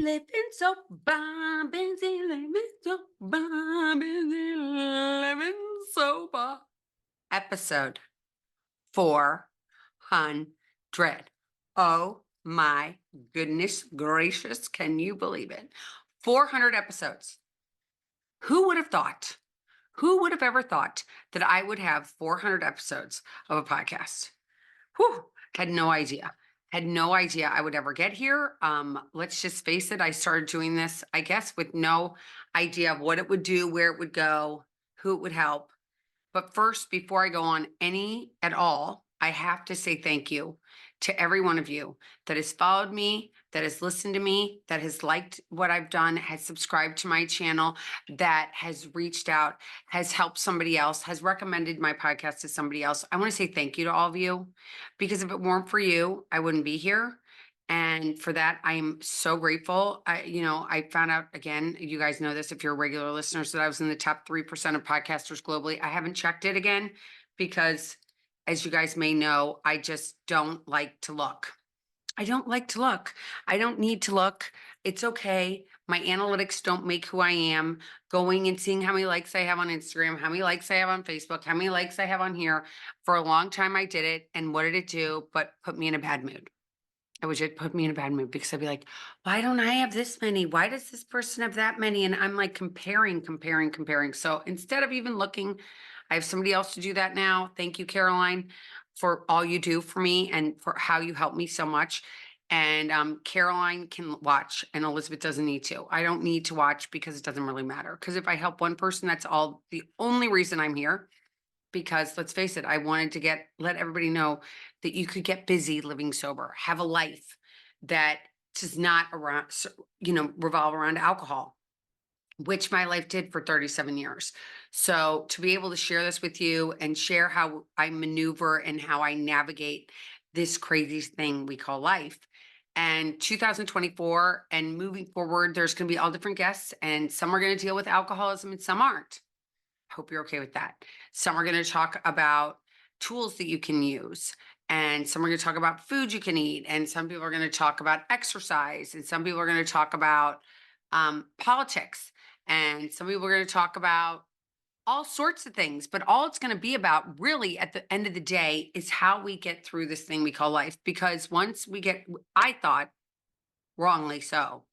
living so bomb, busy living so bomb, busy living sober. Episode 400. Oh my goodness gracious. Can you believe it? 400 episodes. Who would have thought? Who would have ever thought that I would have 400 episodes of a podcast? Whew, had no idea. Had no idea I would ever get here. Let's just face it, I started doing this, I guess, with no idea of what it would do, where it would go, who it would help. But first, before I go on any at all, I have to say thank you to every one of you that has followed me, that has listened to me, that has liked what I've done, has subscribed to my channel, that has reached out, has helped somebody else, has recommended my podcast to somebody else. I want to say thank you to all of you because if it weren't for you, I wouldn't be here. And for that, I am so grateful. I found out again, you guys know this if you're regular listeners, that I was in the top 3% of podcasters globally. I haven't checked it again because, as you guys may know, I just don't like to look. I don't like to look. I don't need to look. It's okay. My analytics don't make who I am. Going and seeing how many likes I have on Instagram, how many likes I have on Facebook, how many likes I have on here. For a long time, I did it. And what did it do? But put me in a bad mood. I wish it put me in a bad mood because I'd be like, why don't I have this many? Why does this person have that many? And I'm like comparing. So instead of even looking, I have somebody else to do that now. Thank you, Caroline, for all you do for me and for how you help me so much. And Caroline can watch and Elizabeth doesn't need to. I don't need to watch because it doesn't really matter. Because if I help one person, that's all the only reason I'm here because let's face it, I wanted to let everybody know that you could get busy living sober, have a life that does not revolve around alcohol, which my life did for 37 years. So to be able to share this with you and share how I maneuver and how I navigate this crazy thing we call life. And 2024 and moving forward, there's going to be all different guests, and some are going to deal with alcoholism and some aren't. Hope you're okay with that. Some are going to talk about tools that you can use, and some are going to talk about food you can eat, and some people are going to talk about exercise, and some people are going to talk about politics, and some people are going to talk about all sorts of things. But all it's going to be about, really, at the end of the day, is how we get through this thing we call life. Because once we get, I thought, wrongly so,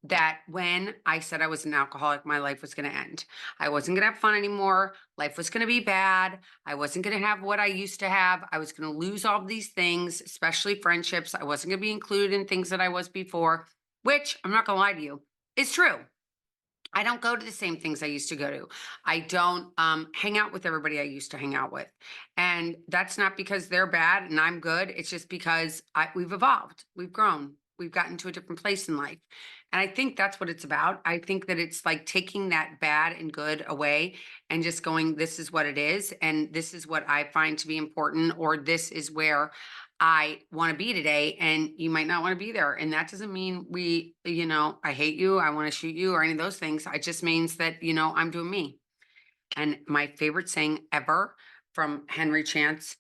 that when I said I was an alcoholic, my life was going to end. I wasn't going to have fun anymore. Life was going to be bad. I wasn't going to have what I used to have. I was going to lose all of these things, especially friendships. I wasn't going to be included in things that I was before, which I'm not going to lie to you, is true. I don't go to the same things I used to go to. I don't hang out with everybody I used to hang out with. And that's not because they're bad and I'm good. It's just because we've evolved, we've grown, we've gotten to a different place in life. And I think that's what it's about. I think that it's like taking that bad and good away and just going, this is what it is. And this is what I find to be important, or this is where I want to be today. And you might not want to be there. And that doesn't mean I hate you, I want to shoot you, or any of those things. It just means that, I'm doing me. And my favorite saying ever from Henry Chance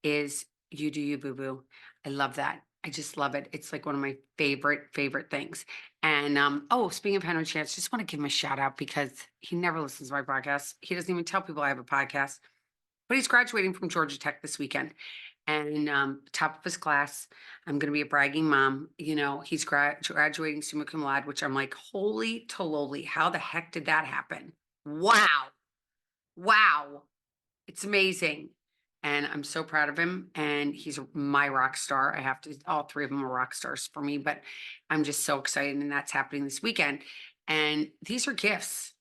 is, you do you, boo boo. I love that. I just love it. It's like one of my favorite things. And speaking of Henry Chance, just want to give him a shout out because he never listens to my podcast. He doesn't even tell people I have a podcast, but he's graduating from Georgia Tech this weekend. And top of his class, I'm going to be a bragging mom. He's graduating summa cum laude, which I'm like, holy tololi, how the heck did that happen? Wow. It's amazing. And I'm so proud of him. And he's my rock star. All three of them are rock stars for me, but I'm just so excited. And that's happening this weekend. And these are gifts.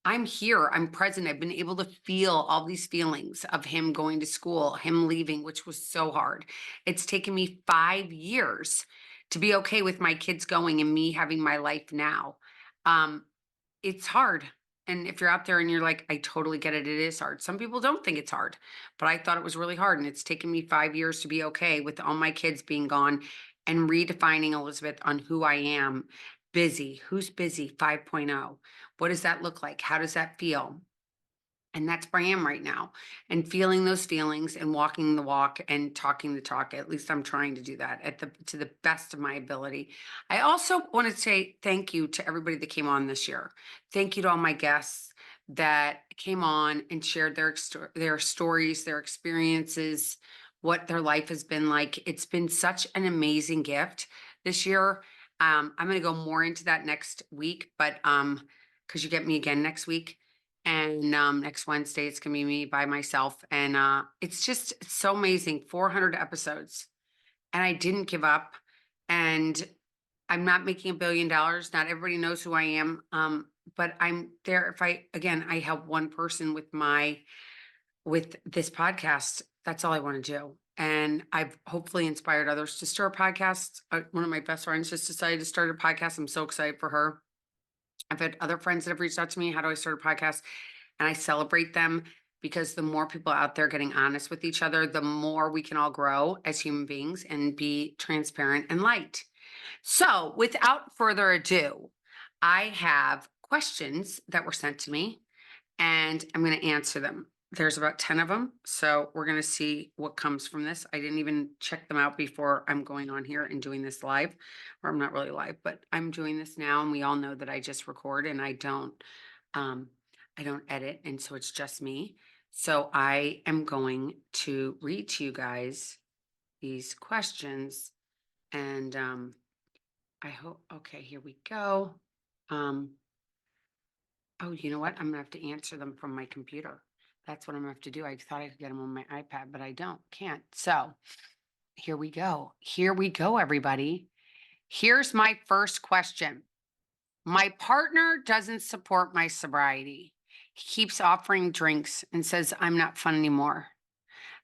I'm here. I'm present. I've been able to feel all these feelings of him going to school, him leaving, which was so hard. It's taken me 5 years to be okay with my kids going and me having my life now. It's hard. And if you're out there and you're like, I totally get it, it is hard. Some people don't think it's hard, but I thought it was really hard. And it's taken me 5 years to be okay with all my kids being gone and redefining Elizabeth on who I am. Busy. Who's busy 5.0? What does that look like? How does that feel? And that's where I am right now, and feeling those feelings and walking the walk and talking the talk. At least I'm trying to do that to the best of my ability. I also want to say thank you to everybody that came on this year. Thank you to all my guests that came on and shared their stories, their experiences, what their life has been like. It's been such an amazing gift this year. I'm going to go more into that next week, but because you get me again next week. And next Wednesday, it's gonna be me by myself. And it's so amazing. 400 episodes. And I didn't give up. And I'm not making $1 billion. Not everybody knows who I am. But I'm there. If I help one person with this podcast, that's all I want to do. And I've hopefully inspired others to start podcasts. One of my best friends just decided to start a podcast. I'm so excited for her. I've had other friends that have reached out to me. How do I start a podcast? And I celebrate them, because the more people out there getting honest with each other, the more we can all grow as human beings and be transparent and light. So, without further ado, I have questions that were sent to me, and I'm going to answer them. There's about 10 of them. So we're going to see what comes from this. I didn't even check them out before I'm going on here and doing this live, or I'm not really live, but I'm doing this now. And we all know that I just record and um, I don't edit. And so it's just me. So I am going to read to you guys these questions, and I hope, okay, here we go. Um, Oh, you know what? I'm gonna have to answer them from my computer. That's what I'm gonna have to do. I thought I could get them on my iPad, but I can't. So here we go. Here we go, everybody. Here's my first question. My partner doesn't support my sobriety. He keeps offering drinks and says I'm not fun anymore.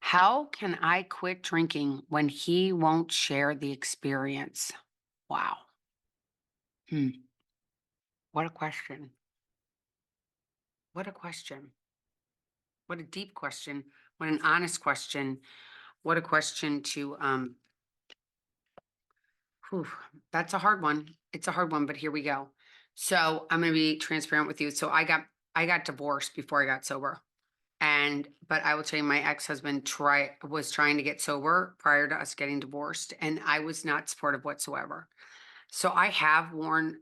How can I quit drinking when he won't share the experience? Wow. Hmm. What a question. What a question. What a deep question. What an honest question. What a question to whew, that's a hard one. It's a hard one, but here we go. So I'm gonna be transparent with you. So I got divorced before I got sober. And but I will tell you, my ex-husband was trying to get sober prior to us getting divorced, and I was not supportive whatsoever. So I have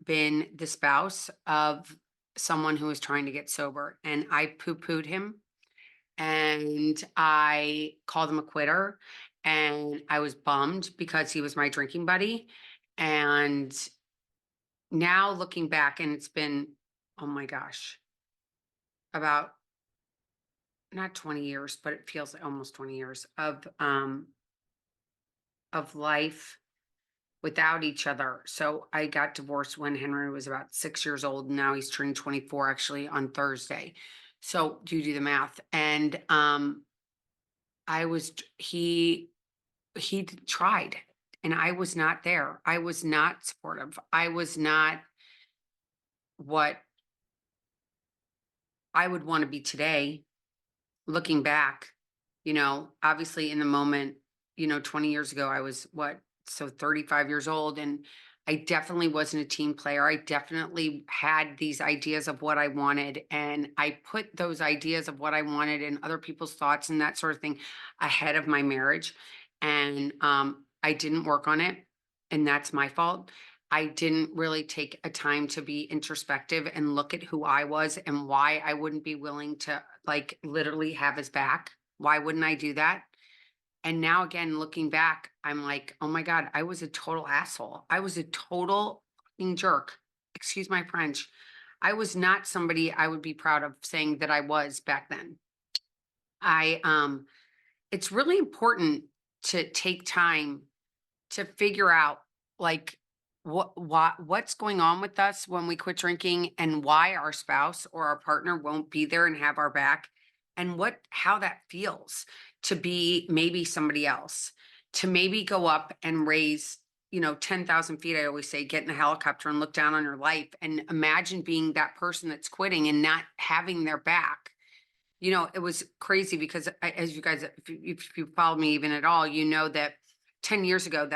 been the spouse of someone who was trying to get sober, and I poo-pooed him, and I called him a quitter, and I was bummed because he was my drinking buddy. And now looking back, and it's been, oh my gosh, about not 20 years, but it feels like almost 20 years of life without each other. So I got divorced when Henry was about 6 years old. And now he's turning 24 actually on Thursday. So you do the math. And I was he tried, and I was not there. I was not supportive. I was not what I would want to be today. Looking back, obviously in the moment, 20 years ago, I was what, so 35 years old. And I definitely wasn't a team player. I definitely had these ideas of what I wanted. And I put those ideas of what I wanted and other people's thoughts and that sort of thing ahead of my marriage. And I didn't work on it. And that's my fault. I didn't really take a time to be introspective and look at who I was and why I wouldn't be willing to, like, literally have his back. Why wouldn't I do that? And now again, looking back, I'm like, oh my God, I was a total asshole. I was a total fucking jerk. Excuse my French. I was not somebody I would be proud of saying that I was back then. It's really important to take time to figure out, like, what's going on with us when we quit drinking, and why our spouse or our partner won't be there and have our back, and how that feels to be maybe somebody else, to maybe go up and raise 10,000 feet. I always say, get in a helicopter and look down on your life and imagine being that person that's quitting and not having their back. It was crazy because as you guys, if you follow me even at all, you know that 10 years ago,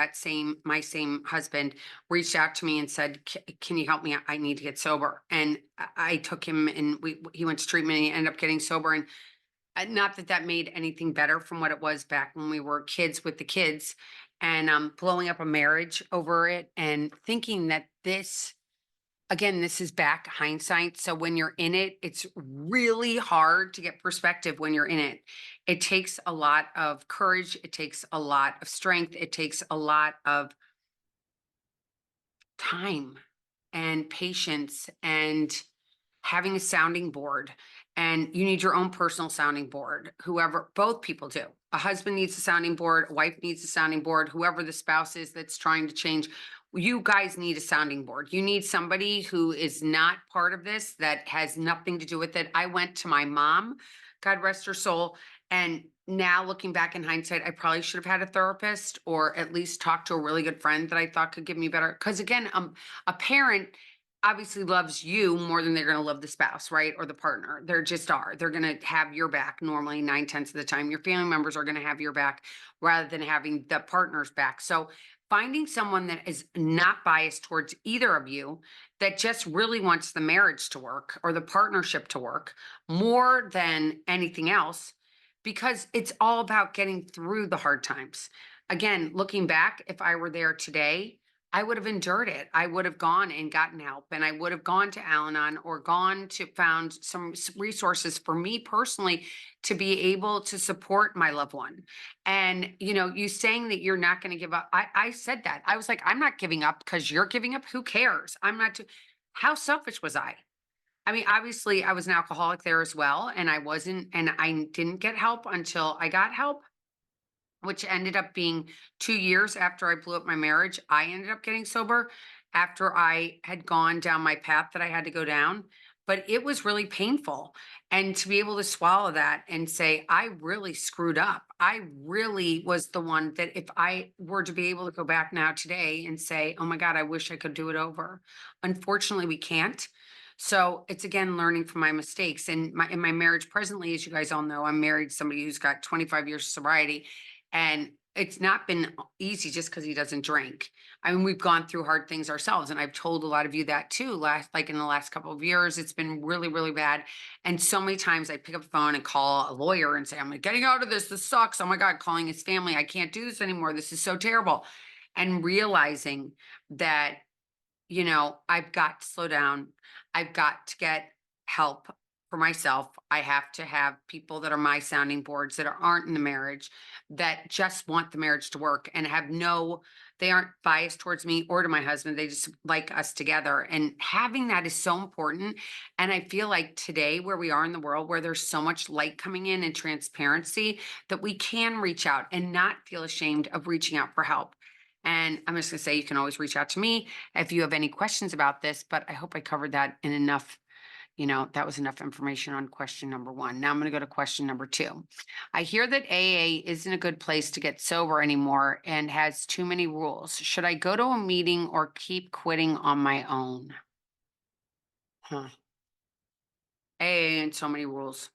my same husband reached out to me and said, Can you help me? I need to get sober." And I took him, and he went to treatment, and he ended up getting sober. And not that that made anything better from what it was back when we were kids with the kids, and blowing up a marriage over it, and thinking that this is back hindsight. So when you're in it, it's really hard to get perspective when you're in it. It takes a lot of courage. It takes a lot of strength. It takes a lot of time and patience and having a sounding board. And you need your own personal sounding board. Whoever, both people do. A husband needs a sounding board, a wife needs a sounding board, whoever the spouse is that's trying to change. You guys need a sounding board. You need somebody who is not part of this, that has nothing to do with it. I went to my mom, God rest her soul. And now looking back in hindsight, I probably should have had a therapist, or at least talked to a really good friend that I thought could give me better. Because again, a parent obviously loves you more than they're going to love the spouse, right? Or the partner. They're just are. They're going to have your back normally 9/10 of the time. Your family members are going to have your back rather than having the partner's back. So finding someone that is not biased towards either of you, that just really wants the marriage to work or the partnership to work more than anything else, because it's all about getting through the hard times. Again, looking back, if I were there today, I would have endured it. I would have gone and gotten help, and I would have gone to Al-Anon, or gone to found some resources for me personally to be able to support my loved one. And, you saying that you're not going to give up. I said that. I was like, I'm not giving up because you're giving up. Who cares? I'm not. How selfish was I? I mean, obviously, I was an alcoholic there as well, and I didn't get help until I got help, which ended up being 2 years after I blew up my marriage. I ended up getting sober after I had gone down my path that I had to go down. But it was really painful. And to be able to swallow that and say, I really screwed up. I really was the one that, if I were to be able to go back now today and say, oh my God, I wish I could do it over. Unfortunately, we can't. So it's again learning from my mistakes. And in my marriage presently, as you guys all know, I'm married to somebody who's got 25 years of sobriety, and it's not been easy just because he doesn't drink. I mean, we've gone through hard things ourselves, and I've told a lot of you that too. Like in the last couple of years, it's been really, really bad. And so many times I pick up the phone and call a lawyer and say, I'm getting out of this. This sucks. Oh my God, calling his family. I can't do this anymore. This is so terrible. And realizing that, I've got to slow down. I've got to get help for myself. I have to have people that are my sounding boards, that aren't in the marriage, that just want the marriage to work, and they aren't biased towards me or to my husband. They just like us together. And having that is so important. And I feel like today, where we are in the world, where there's so much light coming in and transparency, that we can reach out and not feel ashamed of reaching out for help. And I'm just going to say, you can always reach out to me if you have any questions about this, but I hope I covered that in enough. That was enough information on question number 1. Now I'm going to go to question number 2. I hear that AA isn't a good place to get sober anymore and has too many rules. Should I go to a meeting or keep quitting on my own? Huh. AA and so many rules.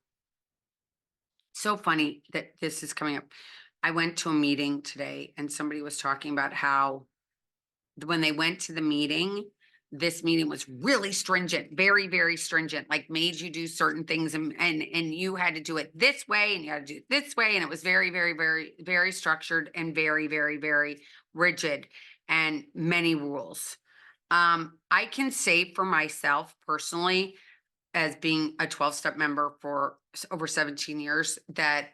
So funny that this is coming up. I went to a meeting today, and somebody was talking about how when they went to the meeting, this meeting was really stringent, very, very stringent, like made you do certain things, and you had to do it this way, and you had to do it this way. And it was very, very, very, very structured, and very, very, very rigid, and many rules. I can say for myself personally, as being a 12-step member for over 17 years, that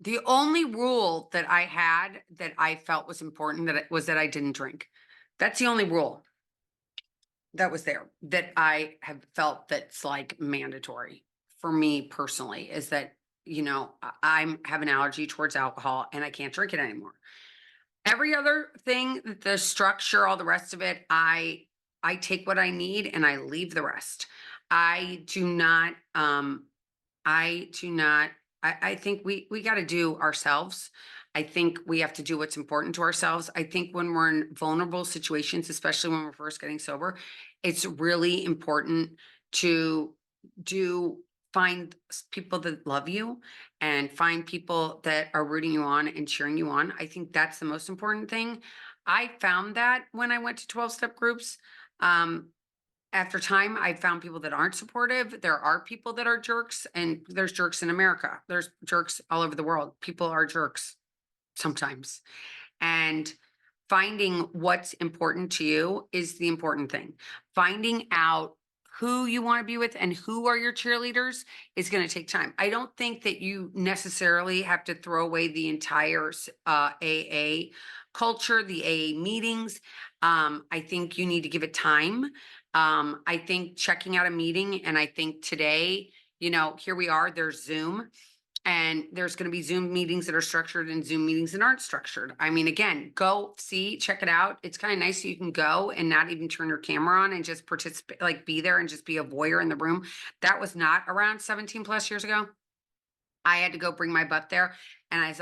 the only rule that I had that I felt was important, was that I didn't drink. That's the only rule that was there that I have felt that's like mandatory for me personally, is that, I have an allergy towards alcohol and I can't drink it anymore. Every other thing, the structure, all the rest of it, I take what I need and I leave the rest. I do not I do not. I think we got to do ourselves. I think we have to do what's important to ourselves. I think when we're in vulnerable situations, especially when we're first getting sober, it's really important to do find people that love you and find people that are rooting you on and cheering you on. I think that's the most important thing. I found that when I went to 12-step groups. Um, After time, I found people that aren't supportive. There are people that are jerks, and there's jerks in America. There's jerks all over the world. People are jerks sometimes. And finding what's important to you is the important thing. Finding out who you want to be with and who are your cheerleaders is going to take time. I don't think that you necessarily have to throw away the entire AA culture, the AA meetings. I think you need to give it time. I think checking out a meeting, and I think today, here we are, there's Zoom. And there's going to be Zoom meetings that are structured and Zoom meetings that aren't structured. I mean, again, go see, check it out. It's kind of nice you can go and not even turn your camera on and just participate, like be there and just be a voyeur in the room. That was not around 17 plus years ago. I had to go bring my butt there. And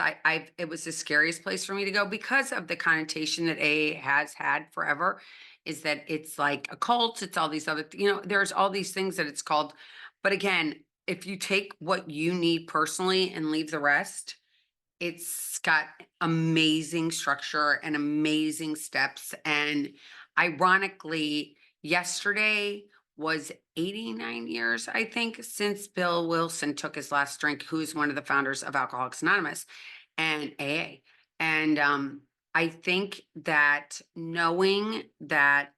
it was the scariest place for me to go because of the connotation that AA has had forever, is that it's like a cult. It's all these other, there's all these things that it's called. But again, if you take what you need personally and leave the rest, it's got amazing structure and amazing steps. And ironically, yesterday was 89 years, I think, since Bill Wilson took his last drink, who's one of the founders of Alcoholics Anonymous and AA. And I think that knowing that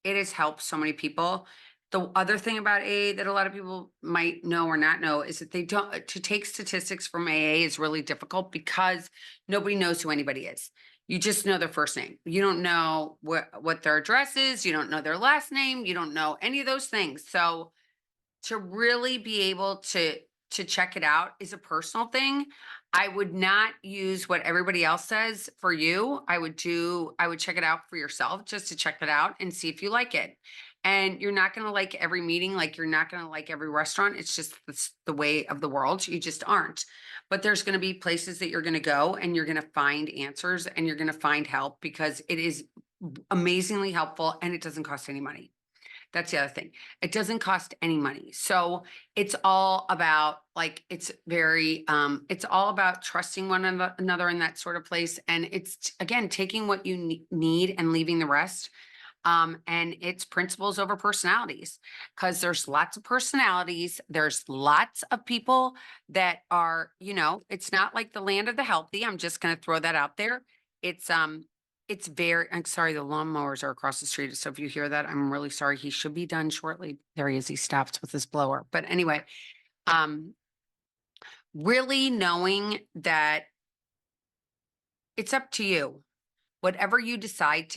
it has helped so many people. The other thing about AA that a lot of people might know or not know is that to take statistics from AA is really difficult because nobody knows who anybody is. You just know their first name. You don't know what their address is. You don't know their last name. You don't know any of those things. So to really be able to check it out is a personal thing. I would not use what everybody else says for you. I would check it out for yourself, just to check it out and see if you like it. And you're not going to like every meeting, like you're not going to like every restaurant. It's just the way of the world. You just aren't. But there's going to be places that you're going to go and you're going to find answers and you're going to find help because it is amazingly helpful and it doesn't cost any money. That's the other thing. It doesn't cost any money. So it's all about it's all about trusting one another in that sort of place. And it's again, taking what you need and leaving the rest. And it's principles over personalities because there's lots of personalities. There's lots of people that are, it's not like the land of the healthy. I'm just going to throw that out there. It's, I'm sorry, the lawnmowers are across the street. So if you hear that, I'm really sorry. He should be done shortly. There he is. He stops with his blower. But anyway, um, really knowing that it's up to you. Whatever you decide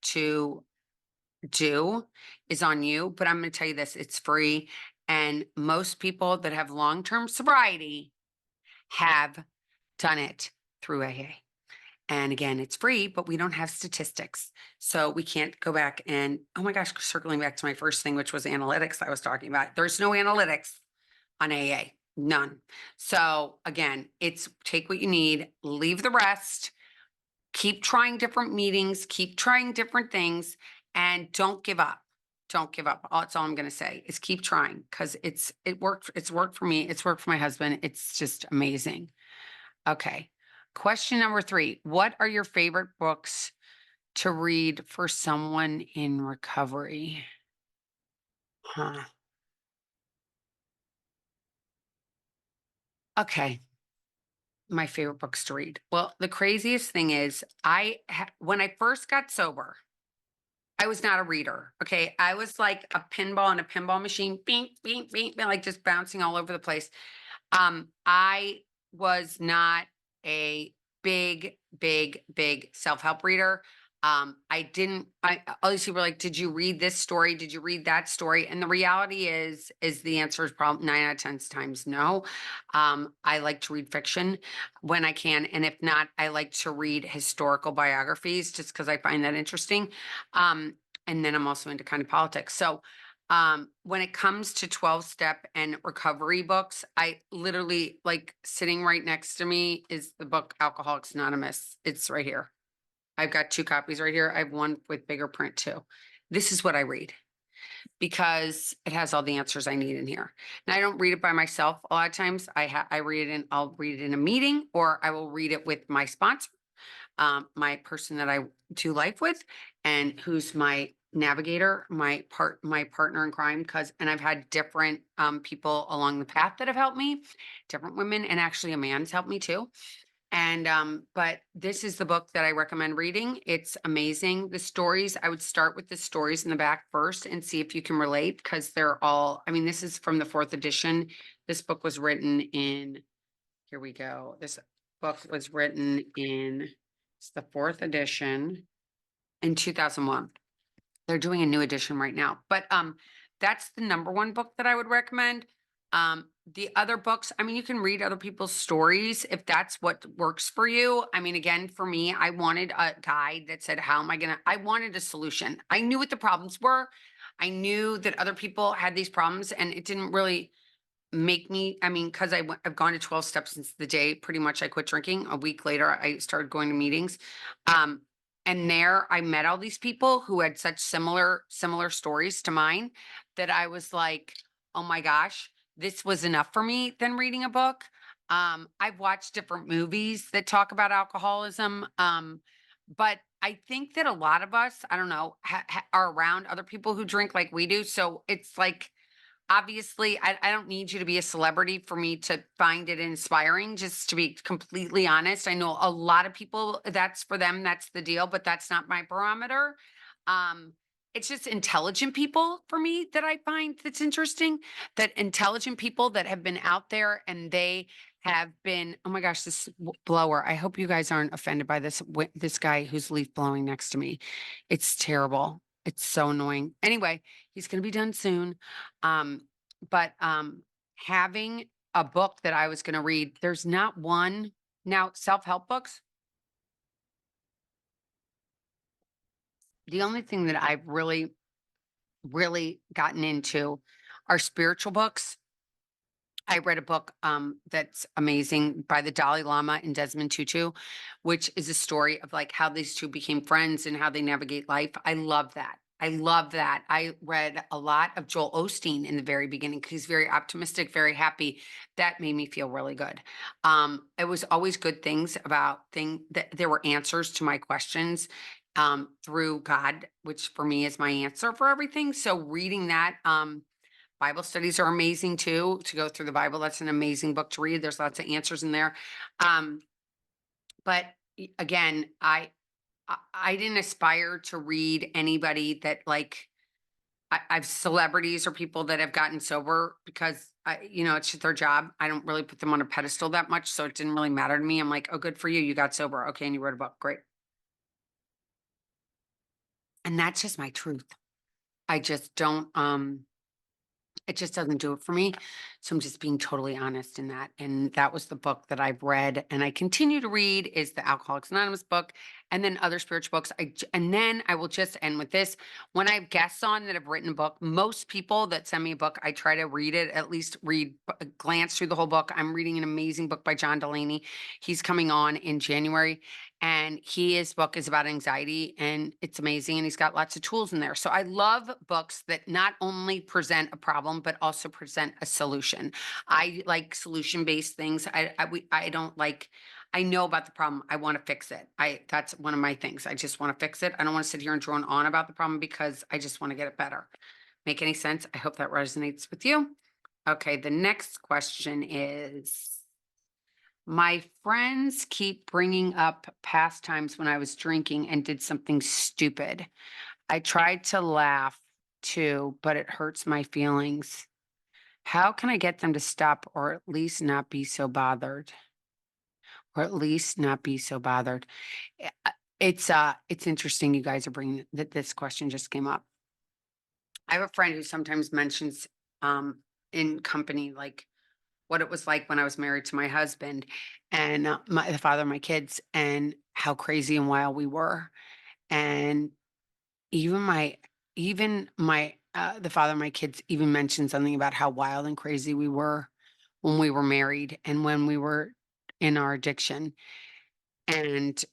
to do is on you. But I'm going to tell you this, it's free. And most people that have long-term sobriety have done it through AA. And again, it's free, but we don't have statistics. So we can't go back and, oh my gosh, circling back to my first thing, which was analytics I was talking about. There's no analytics on AA, none. So again, it's take what you need, leave the rest, keep trying different meetings, keep trying different things, and don't give up. Don't give up. That's all I'm going to say is keep trying because it worked. It's worked for me. It's worked for my husband. It's just amazing. Okay. Question number 3. What are your favorite books to read for someone in recovery? Huh. Okay. My favorite books to read. Well, the craziest thing is when I first got sober, I was not a reader. Okay. I was like a pinball in a pinball machine, bing, bing, bing, bing, like just bouncing all over the place. I was not a big self-help reader. All these people were like, did you read this story? Did you read that story? And the reality is the answer is probably 9 out of 10 times no. I like to read fiction when I can. And if not, I like to read historical biographies just because I find that interesting. And then I'm also into kind of politics. So when it comes to 12-step and recovery books, I literally like sitting right next to me is the book Alcoholics Anonymous. It's right here. I've got 2 copies right here. I have one with bigger print too. This is what I read. because it has all the answers I need in here. And I don't read it by myself. A lot of times I'll read it in a meeting, or I will read it with my sponsor, my person that I do life with, and who's my navigator, my partner in crime. And I've had different people along the path that have helped me, different women, and actually a man's helped me too. And but this is the book that I recommend reading. It's amazing. The stories, I would start with the stories in the back first and see if you can relate, because they're all, I mean, this is from the fourth edition. This book was written in, here we go. This book was written in, it's the fourth edition in 2001. They're doing a new edition right now. But that's the number one book that I would recommend. The other books, I mean, you can read other people's stories if that's what works for you. I mean, again, for me, I wanted a guide that said, how am I going to, I wanted a solution. I knew what the problems were. I knew that other people had these problems, and it didn't really make me, I mean, because I've gone to 12 steps since the day pretty much I quit drinking. A week later, I started going to meetings. Um, and there I met all these people who had such similar stories to mine, that I was like, oh my gosh, this was enough for me than reading a book. I've watched different movies that talk about alcoholism. But I think that a lot of us, I don't know, are around other people who drink like we do. So it's like, obviously, I don't need you to be a celebrity for me to find it inspiring, just to be completely honest. I know a lot of people, that's for them, that's the deal, but that's not my barometer. It's just intelligent people for me that I find that's interesting, that intelligent people that have been out there, and they have been, oh my gosh, this blower. I hope you guys aren't offended by this guy who's leaf blowing next to me. It's terrible. It's so annoying. Anyway, he's going to be done soon. Um, but having a book that I was going to read, there's not one. Now, self-help books, the only thing that I've really gotten into are spiritual books. I read a book that's amazing by the Dalai Lama and Desmond Tutu, which is a story of like how these two became friends and how they navigate life. I love that. I love that. I read a lot of Joel Osteen in the very beginning because he's very optimistic, very happy. That made me feel really good. It was always good things about that there were answers to my questions through God, which for me is my answer for everything. So reading that, Bible studies are amazing too, to go through the Bible. That's an amazing book to read. There's lots of answers in there. Um, but again, I didn't aspire to read anybody that like I've celebrities or people that have gotten sober, because it's just their job. I don't really put them on a pedestal that much, so it didn't really matter to me. I'm like, oh, good for you. You got sober. Okay, and you wrote a book. Great. And that's just my truth. I just don't. It just doesn't do it for me. So I'm just being totally honest in that. And that was the book that I've read and I continue to read, is the Alcoholics Anonymous book, and then other spiritual books. And then I will just end with this. When I have guests on that have written a book, most people that send me a book, I try to read it, at least glance through the whole book. I'm reading an amazing book by John Delaney. He's coming on in January, and his book is about anxiety, and it's amazing, and he's got lots of tools in there. So I love books that not only present a problem but also present a solution. I like solution based things. I don't like, I know about the problem, I want to fix it. That's one of my things. I just want to fix it. I don't want to sit here and drone on about the problem because I just want to get it better. Make any sense? I hope that resonates with you. Okay, the next question is, my friends keep bringing up past times when I was drinking and did something stupid. I tried to laugh too, but it hurts my feelings. How can I get them to stop, or at least not be so bothered? Or at least not be so bothered. It's interesting you guys are bringing that, this question just came up. I have a friend who sometimes mentions in company, like, what it was like when I was married to my husband, and the father of my kids, and how crazy and wild we were. And even my the father of my kids even mentioned something about how wild and crazy we were when we were married and when we were in our addiction. And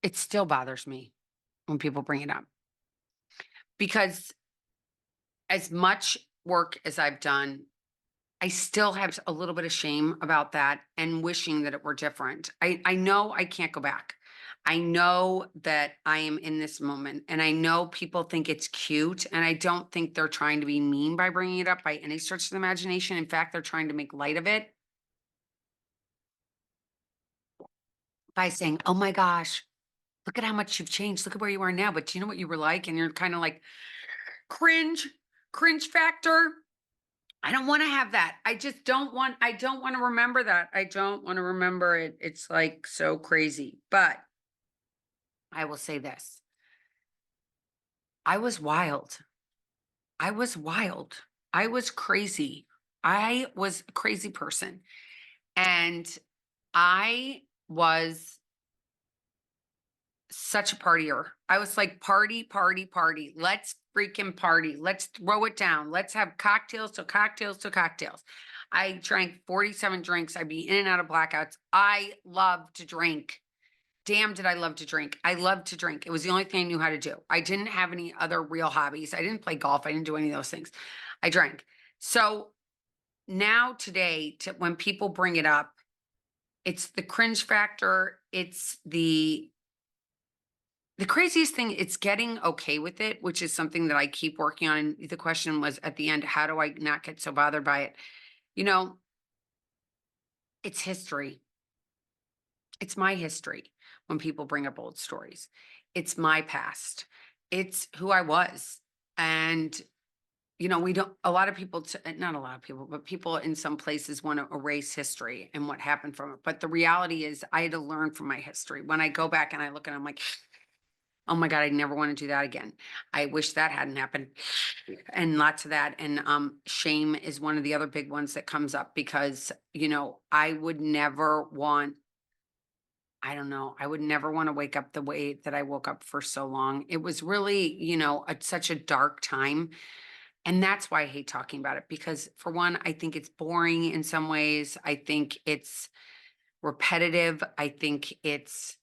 it still bothers me when people bring it up. because as much work as I've done, I still have a little bit of shame about that and wishing that it were different. I know I can't go back. I know that I am in this moment and I know people think it's cute and I don't think they're trying to be mean by bringing it up by any stretch of the imagination. In fact, they're trying to make light of it by saying, "Oh my gosh, look at how much you've changed. Look at where you are now. But do you know what you were like?" And you're kind of like, cringe, cringe factor. I don't want to have that. I don't want to remember that. I don't want to remember it. It's like so crazy. But I will say this. I was wild. I was wild. I was crazy. I was a crazy person. And I was such a partier. I was like, party, party, party. Let's freaking party. Let's throw it down. Let's have cocktails to cocktails to cocktails. I drank 47 drinks. I'd be in and out of blackouts. I love to drink. Damn, did I love to drink. I loved to drink. It was the only thing I knew how to do. I didn't have any other real hobbies. I didn't play golf. I didn't do any of those things. I drank. So now today, when people bring it up, it's the cringe factor. It's the craziest thing, it's getting okay with it, which is something that I keep working on. And the question was at the end, how do I not get so bothered by it? You know, it's history. It's my history when people bring up old stories. It's my past. It's who I was. And, we don't, a lot of people, not a lot of people, but people in some places want to erase history and what happened from it. But the reality is, I had to learn from my history. When I go back and I look and I'm like, oh my God, I never want to do that again. I wish that hadn't happened. And lots of that. And shame is one of the other big ones that comes up because, I would never want, I don't know, I would never want to wake up the way that I woke up for so long. It was really, such a dark time. And that's why I hate talking about it because, for one, I think it's boring in some ways. I think it's repetitive. I think it's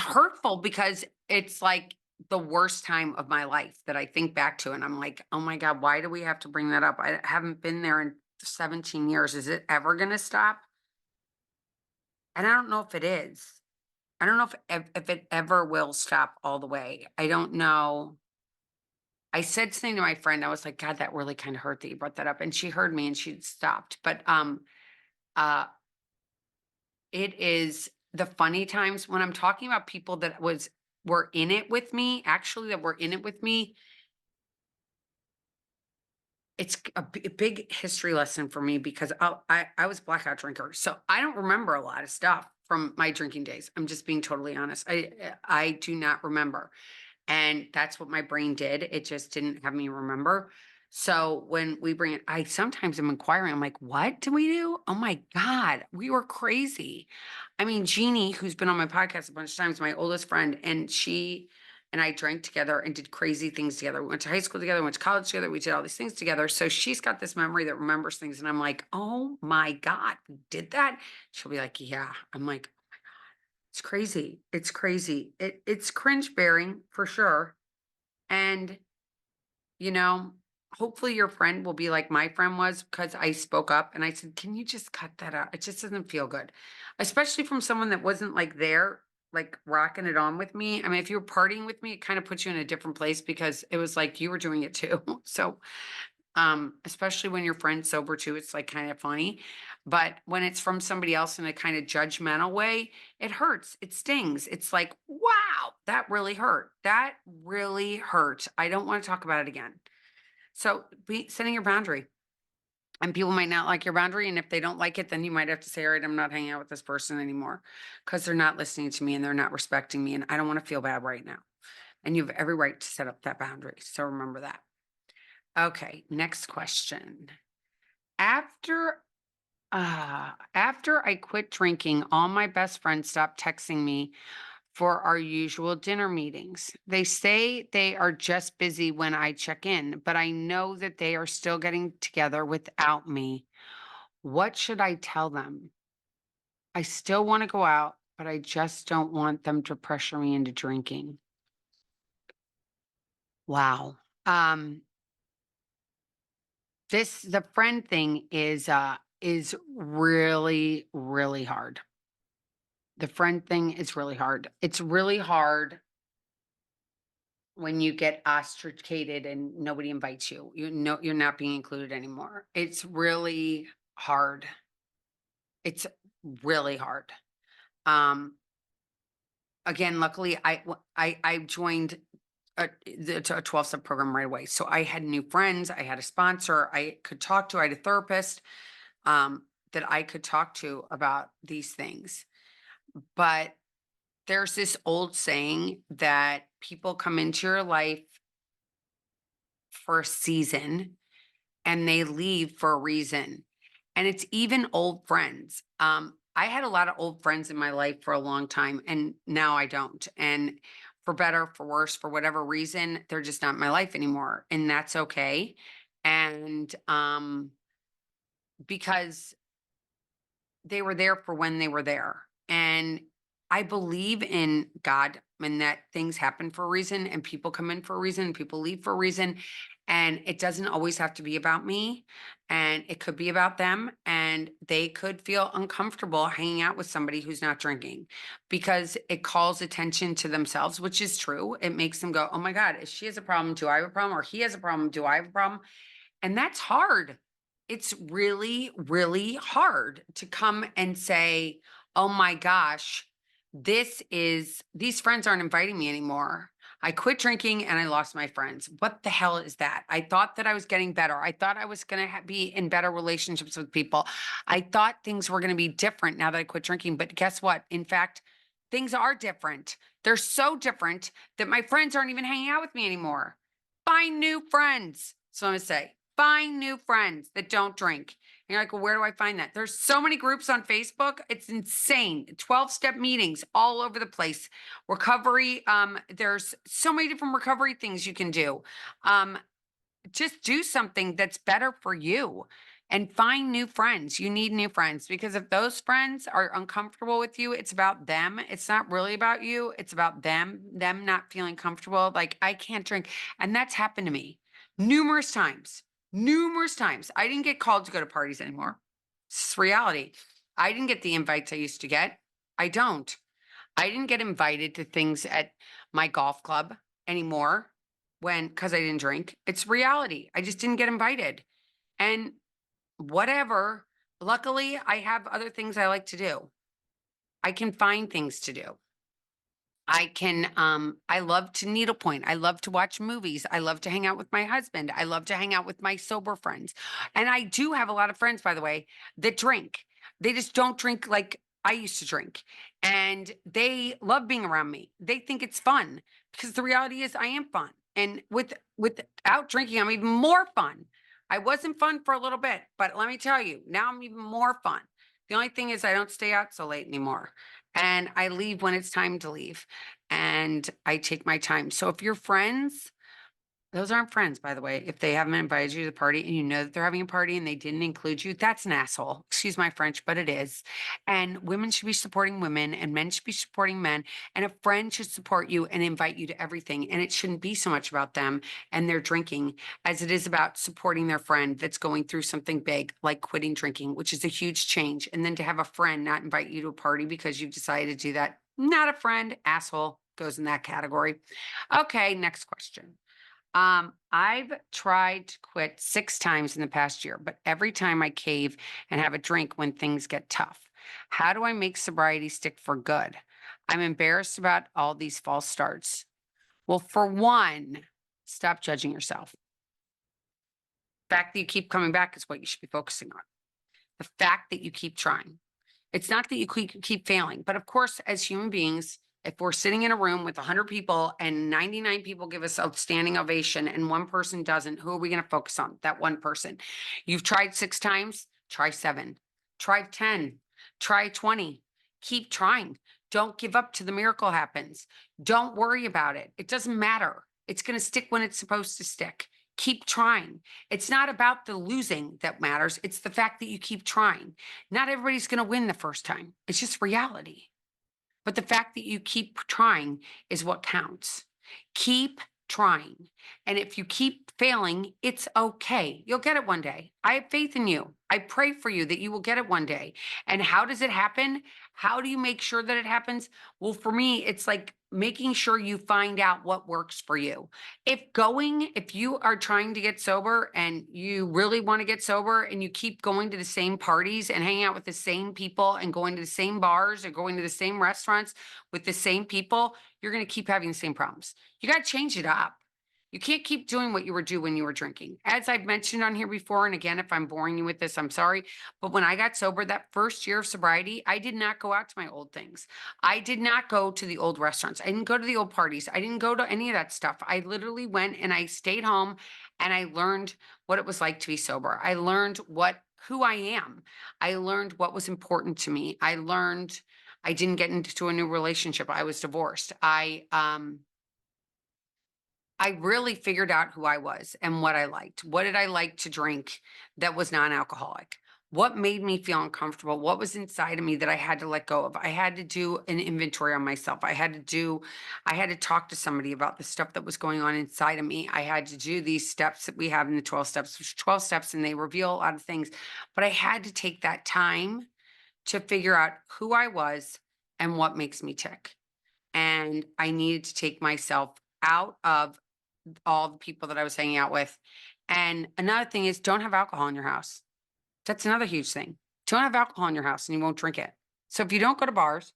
hurtful because it's like the worst time of my life that I think back to. And I'm like, oh my God, why do we have to bring that up? I haven't been there in 17 years. Is it ever going to stop? And I don't know if it is. I don't know if it ever will stop all the way. I don't know. I said something to my friend. I was like, God, that really kind of hurt that you brought that up. And she heard me and she stopped. But uh it is the funny times when I'm talking about people that were in it with me, actually that were in it with me. It's a big history lesson for me because I was a blackout drinker. So I don't remember a lot of stuff from my drinking days. I'm just being totally honest. I do not remember. And that's what my brain did. It just didn't have me remember. So when we bring it, I sometimes am inquiring. I'm like, what did we do? Oh my God, we were crazy. I mean, Jeannie, who's been on my podcast a bunch of times, my oldest friend, and she and I drank together and did crazy things together. We went to high school together, went to college together. We did all these things together. So she's got this memory that remembers things. And I'm like, oh my God, we did that? She'll be like, yeah. I'm like, it's crazy. It's crazy. It's cringe bearing for sure. And, you know, hopefully your friend will be like my friend was because I spoke up and I said, can you just cut that out? It just doesn't feel good, especially from someone that wasn't like there, like rocking it on with me. I mean, if you were partying with me, it kind of puts you in a different place because it was like you were doing it too. So especially when your friend's sober too, it's like kind of funny. But when it's from somebody else in a kind of judgmental way, it hurts. It stings. It's like, wow, that really hurt. That really hurt. I don't want to talk about it again. So be setting your boundary. And people might not like your boundary. And if they don't like it, then you might have to say, all right, I'm not hanging out with this person anymore because they're not listening to me and they're not respecting me. And I don't want to feel bad right now. And you have every right to set up that boundary. So remember that. Okay, next question. After after I quit drinking, all my best friends stopped texting me for our usual dinner meetings. They say they are just busy when I check in, but I know that they are still getting together without me. What should I tell them? I still want to go out, but I just don't want them to pressure me into drinking. Wow. Um, the friend thing is really, really hard. The friend thing is really hard. It's really hard when you get ostracated and nobody invites you. You know you're not being included anymore. It's really hard. It's really hard. Um, again, luckily I joined a 12-step program right away. So I had new friends, I had a sponsor I could talk to, I had a therapist that I could talk to about these things. But there's this old saying that people come into your life for a season and they leave for a reason. And it's even old friends. I had a lot of old friends in my life for a long time, and now I don't. And for better, for worse, for whatever reason, they're just not in my life anymore. And that's okay. And because they were there for when they were there. And I believe in God and that things happen for a reason and people come in for a reason, and people leave for a reason. And it doesn't always have to be about me. And it could be about them. And they could feel uncomfortable hanging out with somebody who's not drinking because it calls attention to themselves, which is true. It makes them go, oh my God, if she has a problem, do I have a problem? Or he has a problem, do I have a problem? And that's hard. It's really, really hard to come and say, oh my gosh, these friends aren't inviting me anymore. I quit drinking and I lost my friends. What the hell is that? I thought that I was getting better. I thought I was going to be in better relationships with people. I thought things were going to be different now that I quit drinking. But guess what? In fact, things are different. They're so different that my friends aren't even hanging out with me anymore. Find new friends. So I'm going to say, find new friends that don't drink. And you're like, well, where do I find that? There's so many groups on Facebook. It's insane. 12-step meetings all over the place. Recovery. There's so many different recovery things you can do. Um, just do something that's better for you and find new friends. You need new friends because if those friends are uncomfortable with you, it's about them. It's not really about you. It's about them not feeling comfortable. Like, I can't drink. And that's happened to me numerous times. Numerous times. I didn't get called to go to parties anymore. It's reality. I didn't get the invites I used to get. I don't. I didn't get invited to things at my golf club anymore because I didn't drink. It's reality. I just didn't get invited. And whatever. Luckily, I have other things I like to do. I can find things to do. I love to needlepoint. I love to watch movies. I love to hang out with my husband. I love to hang out with my sober friends. And I do have a lot of friends, by the way, that drink. They just don't drink like I used to drink. And they love being around me. They think it's fun because the reality is I am fun. And without drinking, I'm even more fun. I wasn't fun for a little bit, but let me tell you, now I'm even more fun. The only thing is I don't stay out so late anymore. And I leave when it's time to leave and I take my time. So if you're friends, those aren't friends, by the way. If they haven't invited you to the party and you know that they're having a party and they didn't include you, that's an asshole. Excuse my French, but it is. And women should be supporting women and men should be supporting men. And a friend should support you and invite you to everything. And it shouldn't be so much about them and their drinking as it is about supporting their friend that's going through something big like quitting drinking, which is a huge change. And then to have a friend not invite you to a party because you've decided to do that, not a friend, asshole, goes in that category. Okay, next question. I've tried to quit 6 times in the past year, but every time I cave and have a drink when things get tough. How do I make sobriety stick for good? I'm embarrassed about all these false starts. Well, for one, stop judging yourself. The fact that you keep coming back is what you should be focusing on. The fact that you keep trying. It's not that you keep failing, but of course, as human beings, if we're sitting in a room with 100 people and 99 people give us a standing ovation and one person doesn't, who are we going to focus on? That one person. You've tried 6 times, try 7. Try 10, try 20. Keep trying. Don't give up till the miracle happens. Don't worry about it. It doesn't matter. It's going to stick when it's supposed to stick. Keep trying. It's not about the losing that matters. It's the fact that you keep trying. Not everybody's going to win the first time. It's just reality. But the fact that you keep trying is what counts. Keep trying. And if you keep failing, it's okay. You'll get it one day. I have faith in you. I pray for you that you will get it one day. And how does it happen? How do you make sure that it happens? Well, for me, it's like making sure you find out what works for you. If you are trying to get sober and you really want to get sober and you keep going to the same parties and hanging out with the same people and going to the same bars or going to the same restaurants with the same people, you're going to keep having the same problems. You got to change it up. You can't keep doing what you were doing when you were drinking. As I've mentioned on here before, and again, if I'm boring you with this, I'm sorry. But when I got sober that first year of sobriety, I did not go out to my old things. I did not go to the old restaurants. I didn't go to the old parties. I didn't go to any of that stuff. I literally went and I stayed home and I learned what it was like to be sober. I learned who I am. I learned what was important to me. I didn't get into a new relationship. I was divorced. I really figured out who I was and what I liked. What did I like to drink that was non-alcoholic? What made me feel uncomfortable? What was inside of me that I had to let go of? I had to do an inventory on myself. I had to talk to somebody about the stuff that was going on inside of me. I had to do these steps that we have in the 12 steps, which 12 steps, and they reveal a lot of things. But I had to take that time to figure out who I was and what makes me tick. And I needed to take myself out of all the people that I was hanging out with. And another thing is don't have alcohol in your house. That's another huge thing. Don't have alcohol in your house and you won't drink it. So if you don't go to bars,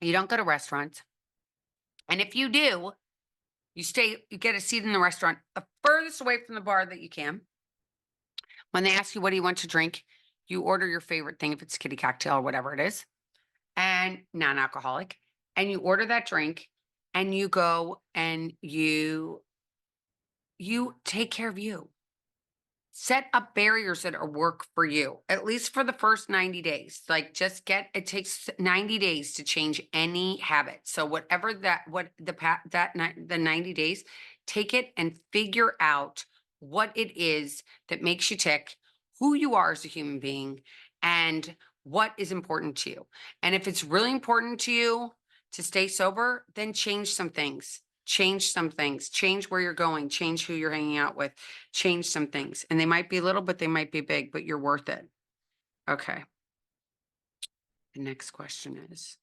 you don't go to restaurants, and if you do, you get a seat in the restaurant the furthest away from the bar that you can. When they ask you what do you want to drink, you order your favorite thing if it's kitty cocktail or whatever it is, and non-alcoholic, and you order that drink and you go and you take care of you. Set up barriers that are work for you, at least for the first 90 days. Like it takes 90 days to change any habit. So whatever the 90 days, take it and figure out what it is that makes you tick, who you are as a human being, and what is important to you. And if it's really important to you to stay sober, then change some things. Change some things, change where you're going, change who you're hanging out with, change some things. And they might be little, but they might be big, but you're worth it. Okay. The next question is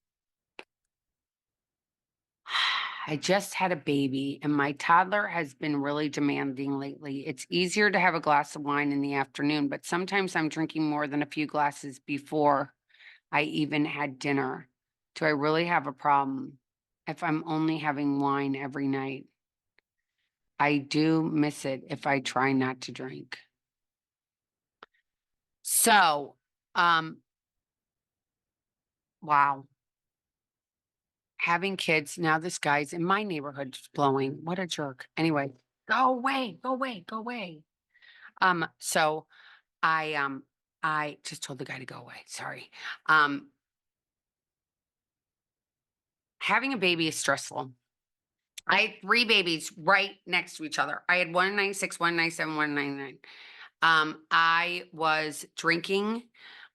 I just had a baby and my toddler has been really demanding lately. It's easier to have a glass of wine in the afternoon, but sometimes I'm drinking more than a few glasses before I even had dinner. Do I really have a problem if I'm only having wine every night? I do miss it if I try not to drink. So, um, wow. Having kids, now this guy's in my neighborhood just blowing. What a jerk. Anyway, go away, go away, go away. So I just told the guy to go away. Sorry. Um, Having a baby is stressful. I had three babies right next to each other. I had 196, 197, 199. I was drinking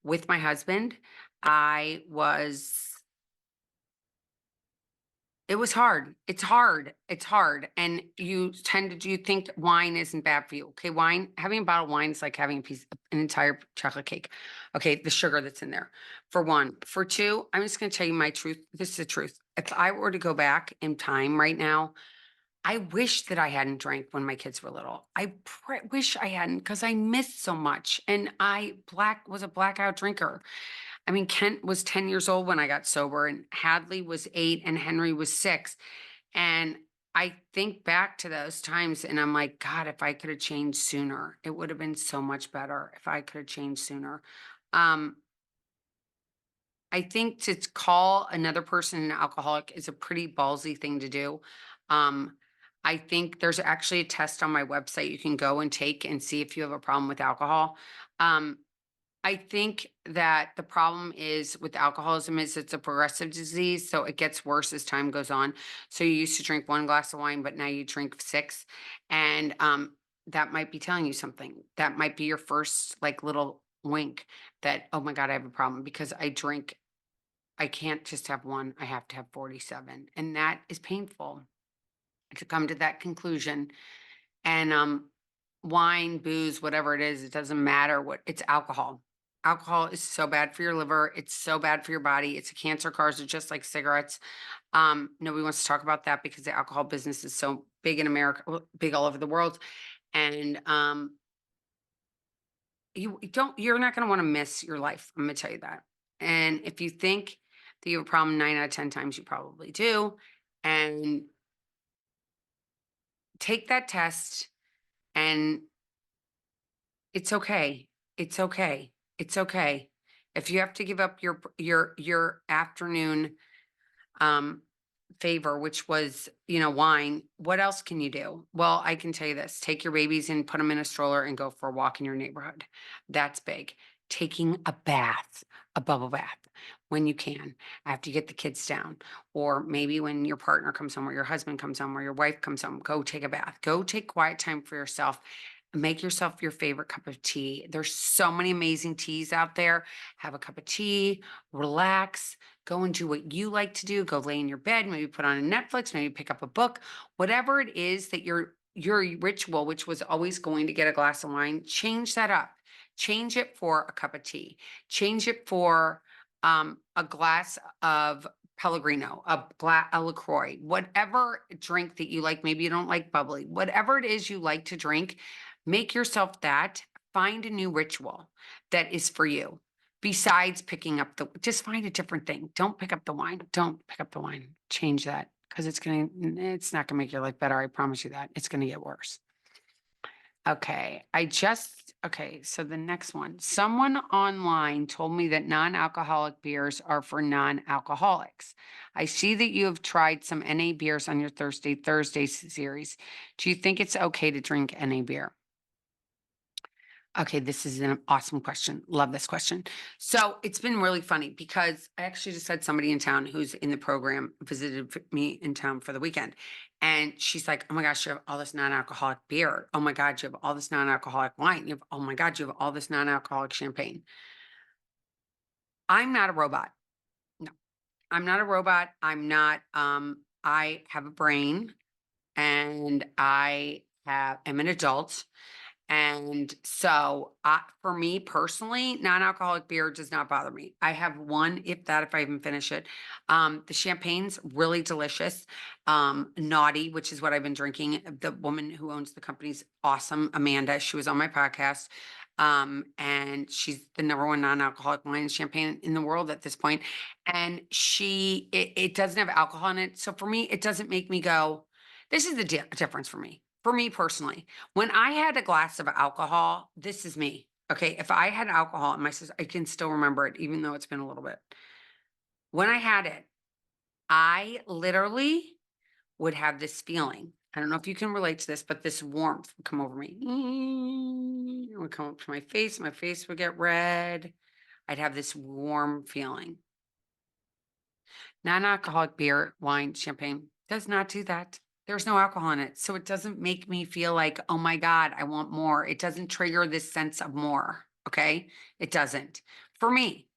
with my husband. I was It was hard. It's hard. It's hard. And you think wine isn't bad for you. Okay, having a bottle of wine is like having an entire chocolate cake. Okay, the sugar that's in there, for one. For two, I'm just going to tell you my truth. This is the truth. If I were to go back in time right now, I wish that I hadn't drank when my kids were little. Wish I hadn't because I missed so much. And was a blackout drinker. I mean, Kent was 10 years old when I got sober, and Hadley was 8, and Henry was 6. And I think back to those times and I'm like, God, if I could have changed sooner, it would have been so much better if I could have changed sooner. Um, I think to call another person an alcoholic is a pretty ballsy thing to do. Um, I think there's actually a test on my website you can go and take and see if you have a problem with alcohol. Um, I think that the problem is with alcoholism is it's a progressive disease, so it gets worse as time goes on. So you used to drink one glass of wine, but now you drink six, and that might be telling you something. That might be your first like little wink that, oh my God, I have a problem because I can't just have one. I have to have 47. And that is painful to come to that conclusion. And wine, booze, whatever it is, it doesn't matter what it's alcohol. Alcohol is so bad for your liver. It's so bad for your body. It's a cancer causer, just like cigarettes. Nobody wants to talk about that because the alcohol business is so big in America, big all over the world. And you're not going to want to miss your life. I'm going to tell you that. And if you think that you have a problem 9 out of 10 times, you probably do. And take that test, and it's okay. It's okay. It's okay. If you have to give up your afternoon um favor, which was, wine, what else can you do? Well, I can tell you this: take your babies and put them in a stroller and go for a walk in your neighborhood. That's big. Taking a bath, a bubble bath when you can, after you get the kids down, or maybe when your partner comes home, or your husband comes home, or your wife comes home, go take a bath. Go take quiet time for yourself. Make yourself your favorite cup of tea. There's so many amazing teas out there. Have a cup of tea, relax, go and do what you like to do. Go lay in your bed, maybe put on a Netflix, maybe pick up a book. Whatever it is that your ritual, which was always going to get a glass of wine, change that up. Change it for a cup of tea. Change it for a glass of Pellegrino, a LaCroix, whatever drink that you like. Maybe you don't like bubbly. Whatever it is you like to drink, make yourself that. Find a new ritual that is for you. Besides picking up just find a different thing. Don't pick up the wine. Don't pick up the wine. Change that, because it's not gonna make your life better. I promise you that. It's gonna get worse. Okay. Okay. So the next one, someone online told me that non-alcoholic beers are for non-alcoholics. I see that you have tried some NA beers on your Thursday series. Do you think it's okay to drink NA beer? Okay, this is an awesome question. Love this question. So it's been really funny because I actually just had somebody in town who's in the program visited me in town for the weekend. And she's like, oh my gosh, you have all this non-alcoholic beer. Oh my God, you have all this non-alcoholic wine. Oh my God, you have all this non-alcoholic champagne. I'm not a robot. No, I'm not a robot. I have a brain, and am an adult. And so, for me personally, non-alcoholic beer does not bother me. I have one, if that, if I even finish it. The champagne's really delicious. Naughty, which is what I've been drinking. The woman who owns the company's awesome, Amanda. She was on my podcast. And she's the number one non-alcoholic wine and champagne in the world at this point. And it doesn't have alcohol in it. So for me, it doesn't make me go, this is the difference for me. For me personally, when I had a glass of alcohol, this is me. Okay. If I had alcohol in my system, I can still remember it, even though it's been a little bit. When I had it, I literally would have this feeling. I don't know if you can relate to this, but this warmth would come over me. It would come up to my face. My face would get red. I'd have this warm feeling. Non-alcoholic beer, wine, champagne does not do that. There's no alcohol in it. So it doesn't make me feel like, oh my God, I want more. It doesn't trigger this sense of more. Okay. It doesn't. For me.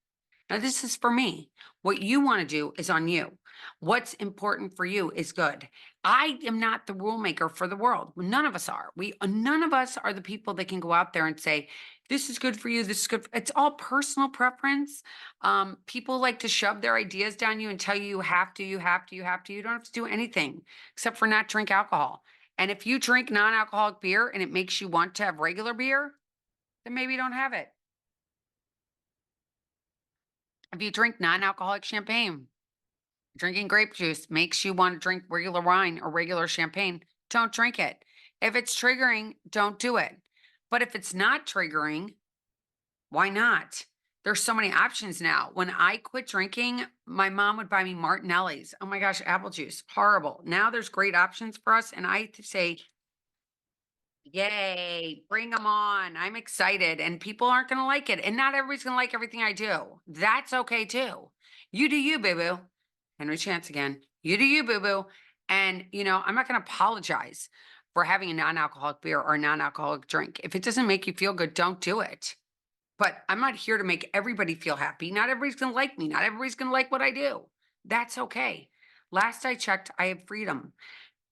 Now, this is for me. What you want to do is on you. What's important for you is good. I am not the rule maker for the world. None of us are. None of us are the people that can go out there and say, this is good for you. This is good. It's all personal preference. People like to shove their ideas down you and tell you, you have to, you have to, you have to. You don't have to do anything except for not drink alcohol. And if you drink non-alcoholic beer and it makes you want to have regular beer, then maybe you don't have it. If you drink non-alcoholic champagne, drinking grape juice makes you want to drink regular wine or regular champagne, don't drink it. If it's triggering, don't do it. But if it's not triggering, why not? There's so many options now. When I quit drinking, my mom would buy me Martinelli's. Oh my gosh, apple juice, horrible. Now there's great options for us. And I say, yay, bring them on. I'm excited. And people aren't going to like it. And not everybody's going to like everything I do. That's okay too. You do you, boo boo. Henry Chance again. You do you, boo boo. And, I'm not going to apologize for having a non alcoholic beer or a non alcoholic drink. If it doesn't make you feel good, don't do it. but I'm not here to make everybody feel happy. Not everybody's going to like me. Not everybody's going to like what I do. That's okay. Last I checked, I have freedom,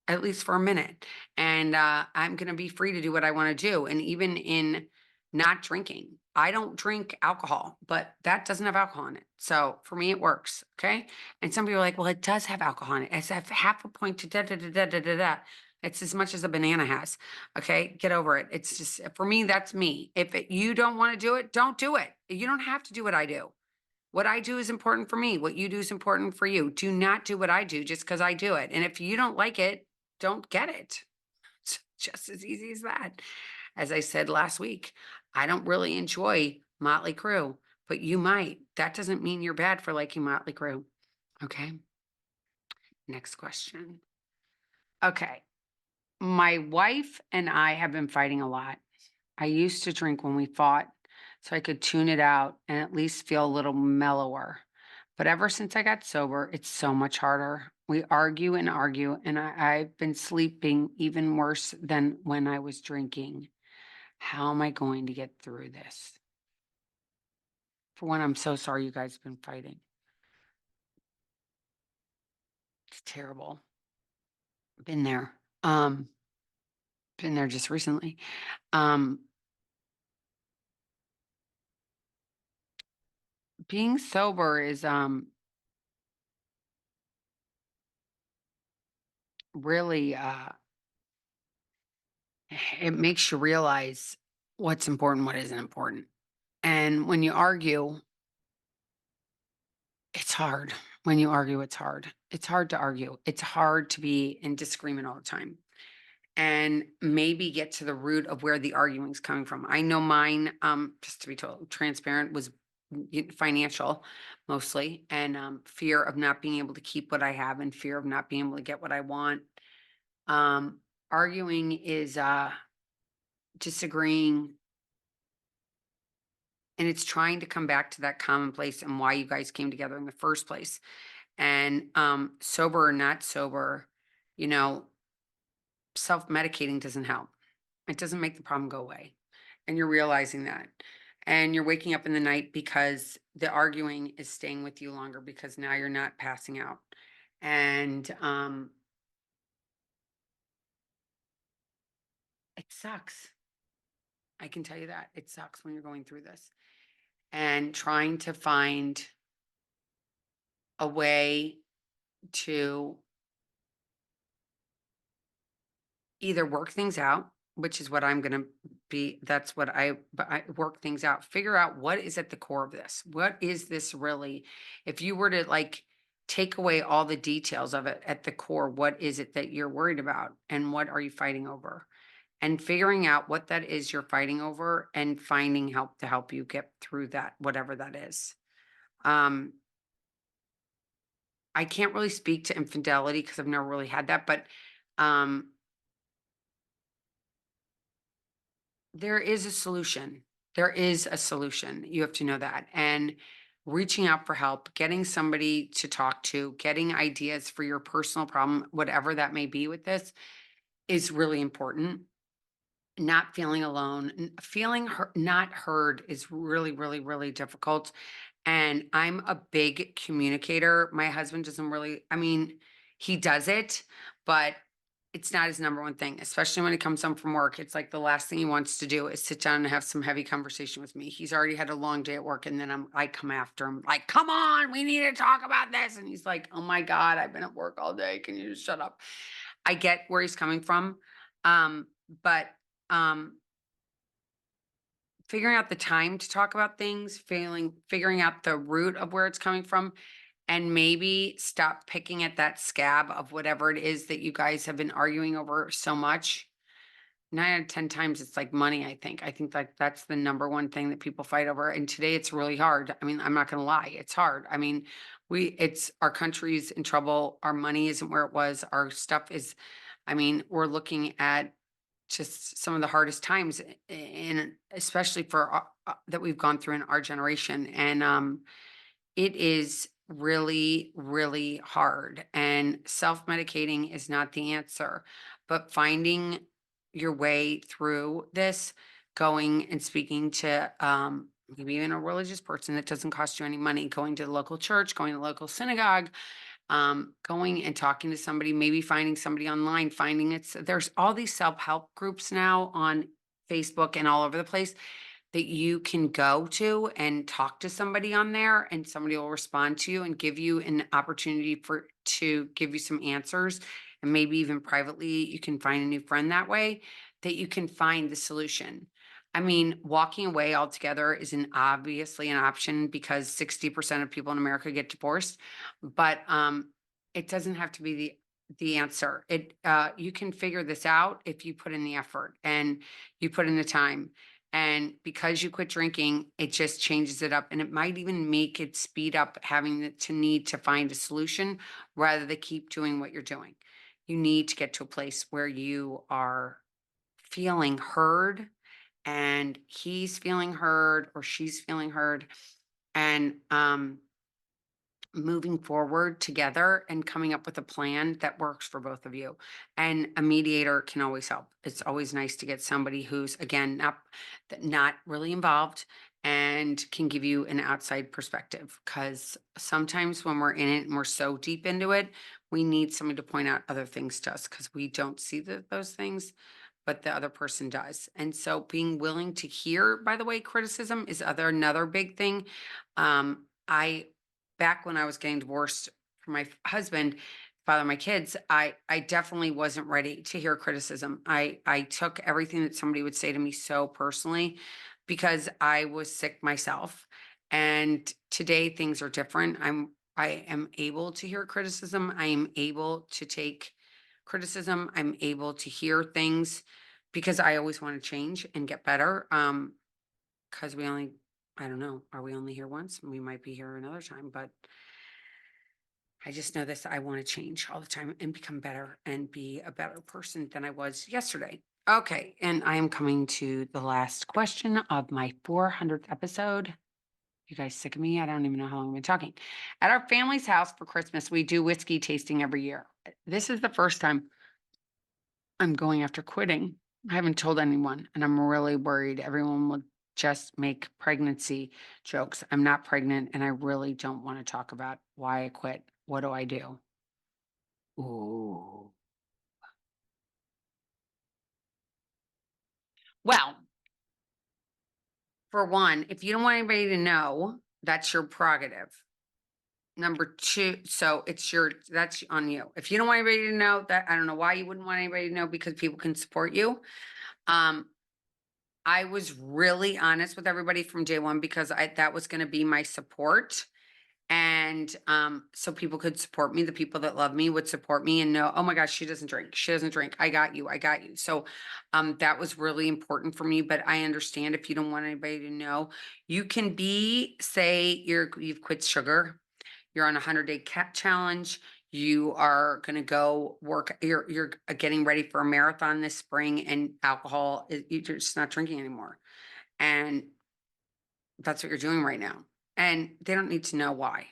at least for a minute. And I'm going to be free to do what I want to do. And even in not drinking, I don't drink alcohol, but that doesn't have alcohol in it. So for me, it works. Okay. And some people are like, well, it does have alcohol in it. It's half a point to da da da da da da da. It's as much as a banana has. Okay. Get over it. It's just, for me, that's me. If you don't want to do it, don't do it. You don't have to do what I do. What I do is important for me. What you do is important for you. Do not do what I do just because I do it. And if you don't like it, don't get it. It's just as easy as that. As I said last week, I don't really enjoy Motley Crue, but you might. That doesn't mean you're bad for liking Motley Crue. Okay. Next question. Okay. My wife and I have been fighting a lot. I used to drink when we fought so I could tune it out and at least feel a little mellower. But ever since I got sober, it's so much harder. We argue and argue, and I've been sleeping even worse than when I was drinking. How am I going to get through this? For one, I'm so sorry you guys have been fighting. It's terrible. Been there. Been there just recently. Being sober is really it makes you realize what's important, what isn't important. And when you argue, it's hard. When you argue, it's hard. It's hard to argue. It's hard to be in disagreement all the time and maybe get to the root of where the arguing's coming from. I know mine, just to be total transparent, was financial mostly, and fear of not being able to keep what I have and fear of not being able to get what I want. Um, Arguing is disagreeing, and it's trying to come back to that common place and why you guys came together in the first place. And sober or not sober, you know, self-medicating doesn't help. It doesn't make the problem go away. And you're realizing that. And you're waking up in the night because the arguing is staying with you longer because now you're not passing out. And it sucks. I can tell you that. It sucks when you're going through this. And trying to find a way to either work things out, which is what I'm going to be. That's what I work things out, figure out what is at the core of this. What is this really? If you were to like take away all the details of it at the core, what is it that you're worried about? And what are you fighting over? And figuring out what that is you're fighting over and finding help to help you get through that, whatever that is. I can't really speak to infidelity because I've never really had that, but um, there is a solution. There is a solution. You have to know that. And reaching out for help, getting somebody to talk to, getting ideas for your personal problem, whatever that may be with this, is really important. Not feeling alone, feeling not heard is really, really, really difficult. And I'm a big communicator. My husband doesn't really, I mean, he does it, but it's not his number one thing, especially when he comes home from work. It's like the last thing he wants to do is sit down and have some heavy conversation with me. He's already had a long day at work, and then I come after him like, come on, we need to talk about this. And he's like, oh my God, I've been at work all day. Can you just shut up? I get where he's coming from. But um, figuring out the time to talk about things, figuring out the root of where it's coming from, and maybe stop picking at that scab of whatever it is that you guys have been arguing over so much. 9 out of 10 times it's like money. I think like that's the number one thing that people fight over. And today it's really hard. I mean, I'm not going to lie. It's hard. I mean, it's our country's in trouble. Our money isn't where it was. Our stuff is, I mean, we're looking at just some of the hardest times in, especially for that we've gone through in our generation. And it is really, really hard. And self-medicating is not the answer, but finding your way through this, going and speaking to maybe even a religious person that doesn't cost you any money, going to the local church, going to the local synagogue, going and talking to somebody, maybe finding somebody online, there's all these self-help groups now on Facebook and all over the place that you can go to and talk to somebody on there, and somebody will respond to you and give you an opportunity to give you some answers, and maybe even privately you can find a new friend that way, that you can find the solution. I mean, walking away altogether is an obviously an option because 60% of people in America get divorced, but it doesn't have to be the answer. You can figure this out if you put in the effort and you put in the time. And because you quit drinking, it just changes it up. And it might even make it speed up to need to find a solution rather than keep doing what you're doing. You need to get to a place where you are feeling heard, and he's feeling heard or she's feeling heard, and moving forward together and coming up with a plan that works for both of you. And a mediator can always help. It's always nice to get somebody who's, again, not really involved and can give you an outside perspective, because sometimes when we're in it and we're so deep into it, we need somebody to point out other things to us because we don't see those things, but the other person does. And so being willing to hear, by the way, criticism is another big thing. I Back when I was getting divorced from my husband, father of my kids, I definitely wasn't ready to hear criticism. I took everything that somebody would say to me so personally because I was sick myself. And today things are different. I am able to hear criticism. I am able to take criticism. I'm able to hear things because I always want to change and get better. Because I don't know, are we only here once? We might be here another time, but I just know this. I want to change all the time and become better and be a better person than I was yesterday. Okay. And I am coming to the last question of my 400th episode. You guys sick of me? I don't even know how long I've been talking. At our family's house for Christmas, we do whiskey tasting every year. This is the first time I'm going after quitting. I haven't told anyone, and I'm really worried everyone will just make pregnancy jokes. I'm not pregnant, and I really don't want to talk about why I quit. What do I do? Ooh. Well, for one, if you don't want anybody to know, that's your prerogative. Number two, so that's on you. If you don't want anybody to know that, I don't know why you wouldn't want anybody to know, because people can support you. Um, I was really honest with everybody from day one because that was going to be my support. And so people could support me. The people that love me would support me and know, oh my gosh, she doesn't drink. She doesn't drink. I got you. I got you. So that was really important for me. But I understand if you don't want anybody to know, you can say you've quit sugar. You're on a 100-day challenge. You are going to go work. You're getting ready for a marathon this spring, and you're just not drinking anymore. And that's what you're doing right now. And they don't need to know why.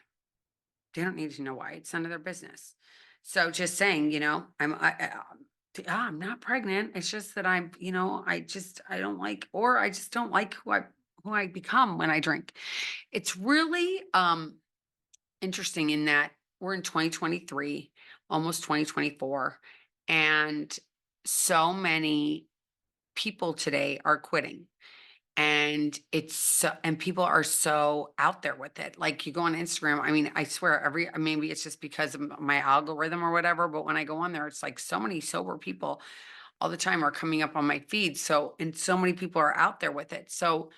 They don't need to know why. It's none of their business. So just saying, I'm not pregnant. It's just that I don't like, or I just don't like who I become when I drink. It's really interesting in that we're in 2023, almost 2024, and so many people today are quitting. And people are so out there with it. Like, you go on Instagram, I mean, I swear maybe it's just because of my algorithm or whatever, but when I go on there, it's like so many sober people all the time are coming up on my feed. And so many people are out there with it. So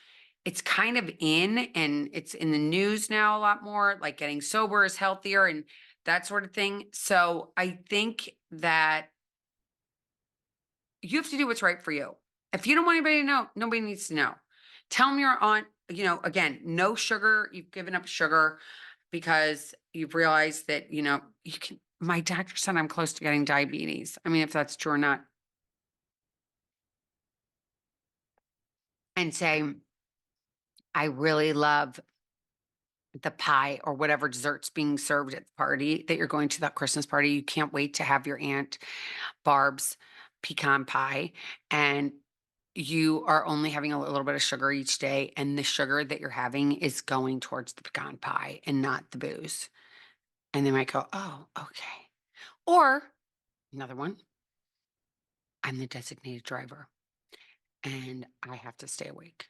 it's kind of and it's in the news now a lot more, like getting sober is healthier and that sort of thing. So I think that you have to do what's right for you. If you don't want anybody to know, nobody needs to know. Tell them you're on, again, no sugar. You've given up sugar because you've realized that, my doctor said I'm close to getting diabetes. I mean, if that's true or not. And say, I really love the pie or whatever desserts being served at the party that you're going to, that Christmas party. You can't wait to have your Aunt Barb's pecan pie. And you are only having a little bit of sugar each day, and the sugar that you're having is going towards the pecan pie and not the booze. And they might go, oh, okay. Or another one, I'm the designated driver and I have to stay awake.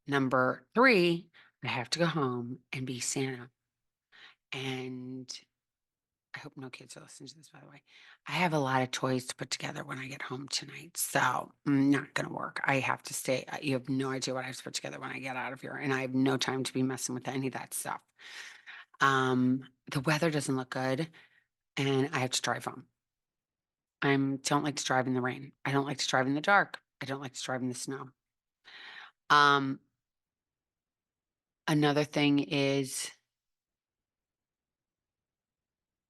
Number three, I have to go home and be Santa. And I hope no kids are listening to this, by the way. I have a lot of toys to put together when I get home tonight. So not going to work. I have to stay. You have no idea what I have to put together when I get out of here. And I have no time to be messing with any of that stuff. The weather doesn't look good and I have to drive home. I don't like to drive in the rain. I don't like to drive in the dark. I don't like to drive in the snow. Um, Another thing is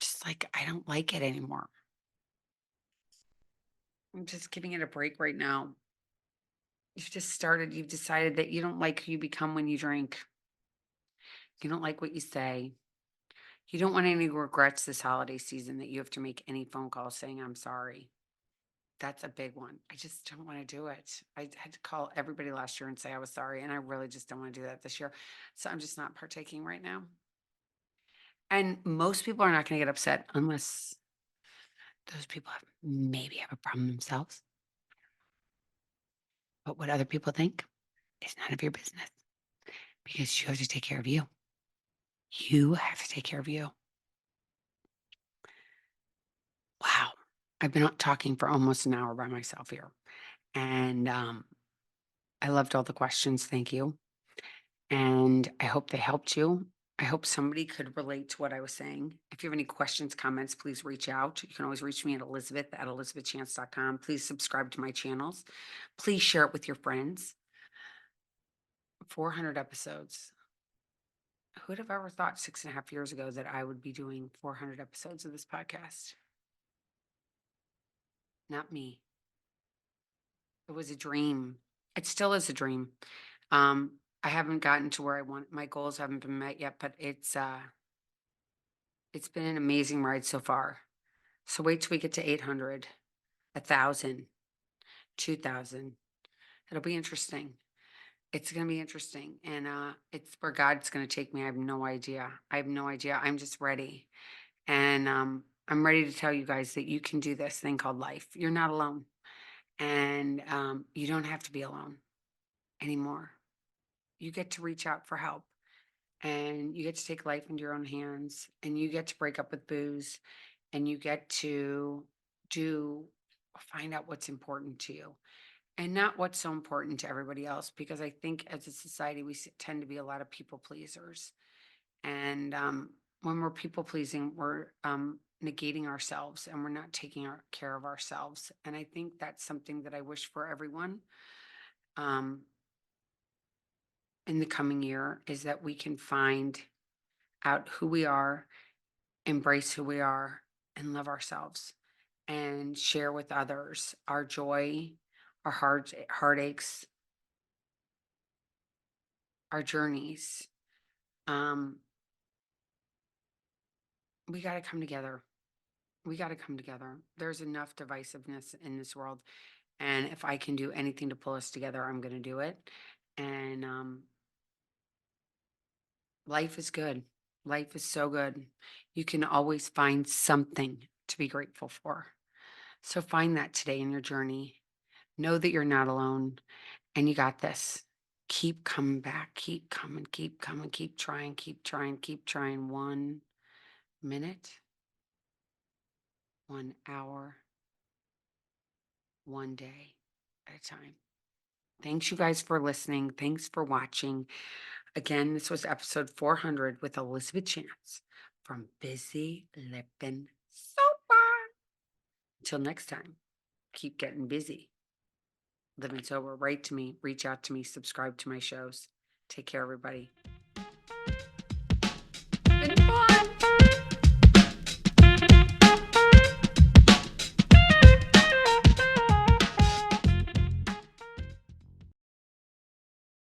just like I don't like it anymore. I'm just giving it a break right now. You've decided that you don't like who you become when you drink. You don't like what you say. You don't want any regrets this holiday season that you have to make any phone call saying, I'm sorry. That's a big one. I just don't want to do it. I had to call everybody last year and say I was sorry, and I really just don't want to do that this year. So I'm just not partaking right now. And most people are not going to get upset unless those people maybe have a problem themselves. But what other people think is none of your business because you have to take care of you. You have to take care of you. Wow. I've been talking for almost an hour by myself here. And I loved all the questions. Thank you. And I hope they helped you. I hope somebody could relate to what I was saying. If you have any questions, comments, please reach out. You can always reach me at elizabeth@elizabethchance.com. Please subscribe to my channels. Please share it with your friends. 400 episodes. Who would have ever thought 6.5 years ago that I would be doing 400 episodes of this podcast? Not me. It was a dream. It still is a dream. I haven't gotten to where I want. My goals haven't been met yet, but it's been an amazing ride so far. So wait till we get to 800, 1,000, 2,000. It'll be interesting. It's going to be interesting. And it's where God's going to take me. I have no idea. I have no idea. I'm just ready. And I'm ready to tell you guys that you can do this thing called life. You're not alone. And you don't have to be alone anymore. You get to reach out for help. And you get to take life into your own hands. And you get to break up with booze. And you get to find out what's important to you and not what's so important to everybody else. Because I think as a society, we tend to be a lot of people pleasers. And when we're people pleasing, we're negating ourselves and we're not taking care of ourselves. And I think that's something that I wish for everyone um, in the coming year is that we can find out who we are, embrace who we are, and love ourselves and share with others our joy, our heartaches, our journeys. Um, we got to come together. We got to come together. There's enough divisiveness in this world. And if I can do anything to pull us together, I'm going to do it. And life is good. Life is so good. You can always find something to be grateful for. So find that today in your journey. Know that you're not alone and you got this. Keep coming back. Keep coming. Keep coming. Keep trying. Keep trying. Keep trying. 1 minute, 1 hour, 1 day at a time. Thanks, you guys, for listening. Thanks for watching. Again, this was episode 400 with Elizabeth Chance from Busy Living Sober. Until next time, keep getting busy. Living sober. Write to me, reach out to me, subscribe to my shows. Take care, everybody.